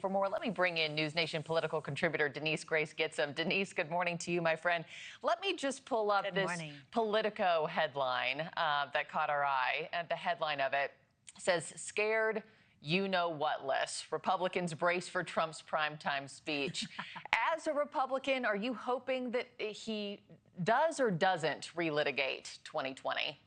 For more, let me bring in NewsNation political contributor Denise Gitsham. Denise, good morning to you, my friend. Let me just pull up this Politico headline that caught our eye. And the headline of it says, "Scared you-know-what list. Republicans brace for Trump's primetime speech." As a Republican, are you hoping that he does or doesn't relitigate 2020?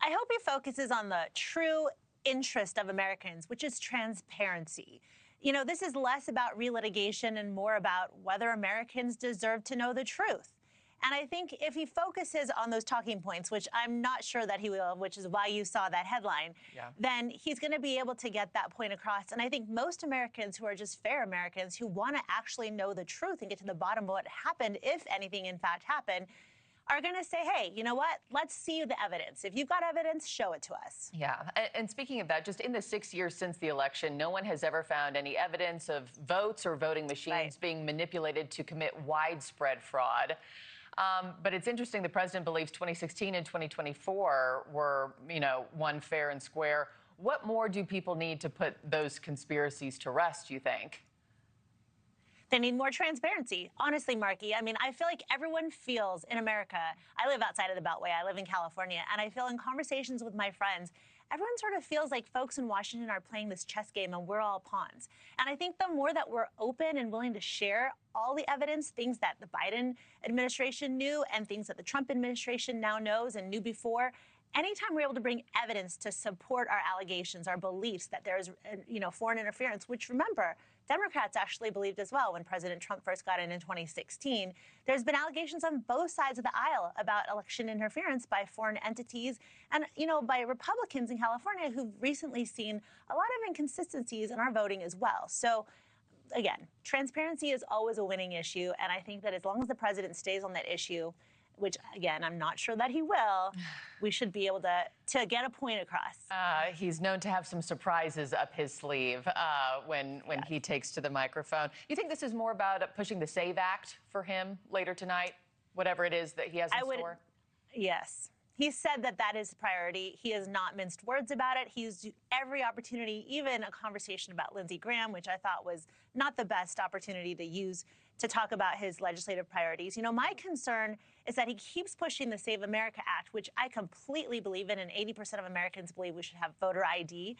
I hope he focuses on the true interest of Americans, which is transparency. You know, this is less about relitigation and more about whether Americans deserve to know the truth. And I think if he focuses on those talking points, which I'm not sure that he will, which is why you saw that headline, then he's going to be able to get that point across. And I think most Americans who are just fair Americans who want to actually know the truth and get to the bottom of what happened, if anything in fact happened, are going to say, hey, you know what? Let's see the evidence. If you've got evidence, show it to us. Yeah. And speaking of that, just in the 6 years since the election, no one has ever found any evidence of votes or voting machines being manipulated to commit widespread fraud. But it's interesting, the president believes 2016 and 2024 were, one fair and square. What more do people need to put those conspiracies to rest, you think? They need more transparency. Honestly, Marky, I mean, I feel like everyone feels in America, I live outside of the Beltway, I live in California, and I feel in conversations with my friends, everyone sort of feels like folks in Washington are playing this chess game and we're all pawns. And I think the more that we're open and willing to share all the evidence, things that the Biden administration knew and things that the Trump administration now knows and knew before, anytime we're able to bring evidence to support our allegations, our beliefs that there's, foreign interference, which, remember, Democrats actually believed as well when President Trump first got in 2016. There's been allegations on both sides of the aisle about election interference by foreign entities and, by Republicans in California who've recently seen a lot of inconsistencies in our voting as well. So, again, transparency is always a winning issue. And I think that as long as the president stays on that issue, which, again, I'm not sure that he will, we should be able to get a point across. He's known to have some surprises up his sleeve when he takes to the microphone. You think this is more about pushing the SAVE Act for him later tonight, whatever it is that he has in store? Yes. He said that that is a priority. He has not minced words about it. He used every opportunity, even a conversation about Lindsey Graham, which I thought was not the best opportunity to use to talk about his legislative priorities. My concern is that he keeps pushing the Save America Act, which I completely believe in, and 80% of Americans believe we should have voter ID.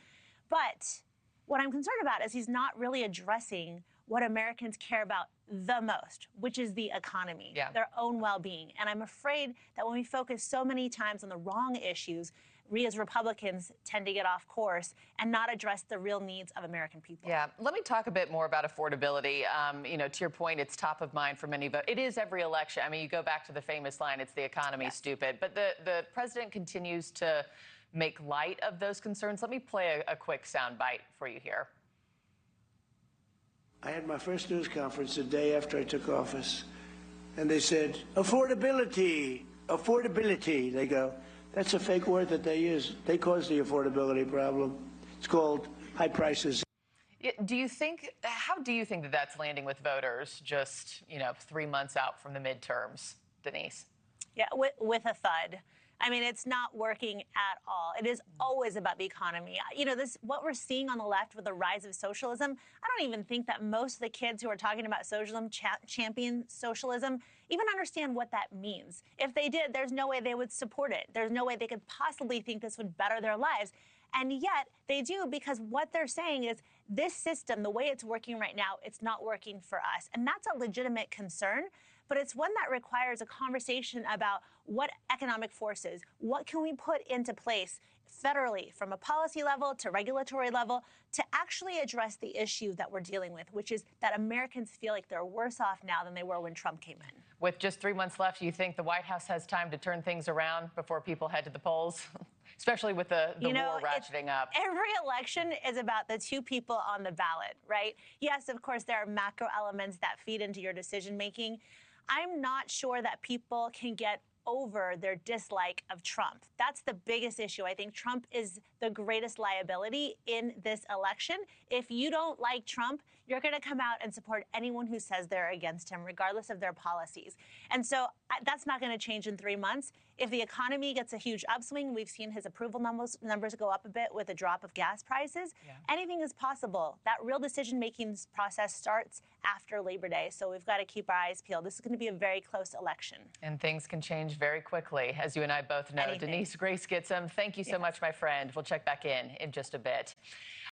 But what I'm concerned about is he's not really addressing what Americans care about the most, which is the economy, their own well-being. And I'm afraid that when we focus so many times on the wrong issues, we as Republicans tend to get off course and not address the real needs of American people. Yeah. Let me talk a bit more about affordability. To your point, it's top of mind for many voters. It is every election. I mean, you go back to the famous line, it's the economy, stupid. But the president continues to make light of those concerns. Let me play a quick sound bite for you here. I had my first news conference the day after I took office, and they said, affordability, affordability. They go, that's a fake word that they use. They caused the affordability problem. It's called high prices. How do you think that that's landing with voters just, 3 months out from the midterms, Denise? Yeah, with a thud. I mean, it's not working at all. It is always about the economy. What we're seeing on the left with the rise of socialism, I don't even think that most of the kids who are talking about socialism, champion socialism, even understand what that means. If they did, there's no way they would support it. There's no way they could possibly think this would better their lives. And yet they do, because what they're saying is this system, the way it's working right now, it's not working for us. And that's a legitimate concern. But it's one that requires a conversation about what economic forces, what can we put into place federally from a policy level to regulatory level to actually address the issue that we're dealing with, which is that Americans feel like they're worse off now than they were when Trump came in. With just 3 months left, do you think the White House has time to turn things around before people head to the polls? Especially with the war ratcheting up. Every election is about the two people on the ballot, right? Yes, of course, there are macro elements that feed into your decision making. I'm not sure that people can get over their dislike of Trump. That's the biggest issue. I think Trump is the greatest liability in this election. If you don't like Trump, you're going to come out and support anyone who says they're against him, regardless of their policies. And so That's not going to change in 3 months. If the economy gets a huge upswing, we've seen his approval numbers go up a bit with a drop of gas prices. Yeah. Anything is possible. That real decision-making process starts after Labor Day, so we've got to keep our eyes peeled. This is going to be a very close election. And things can change very quickly, as you and I both know. Denise Gitsham, thank you so much, my friend. We'll check back in just a bit.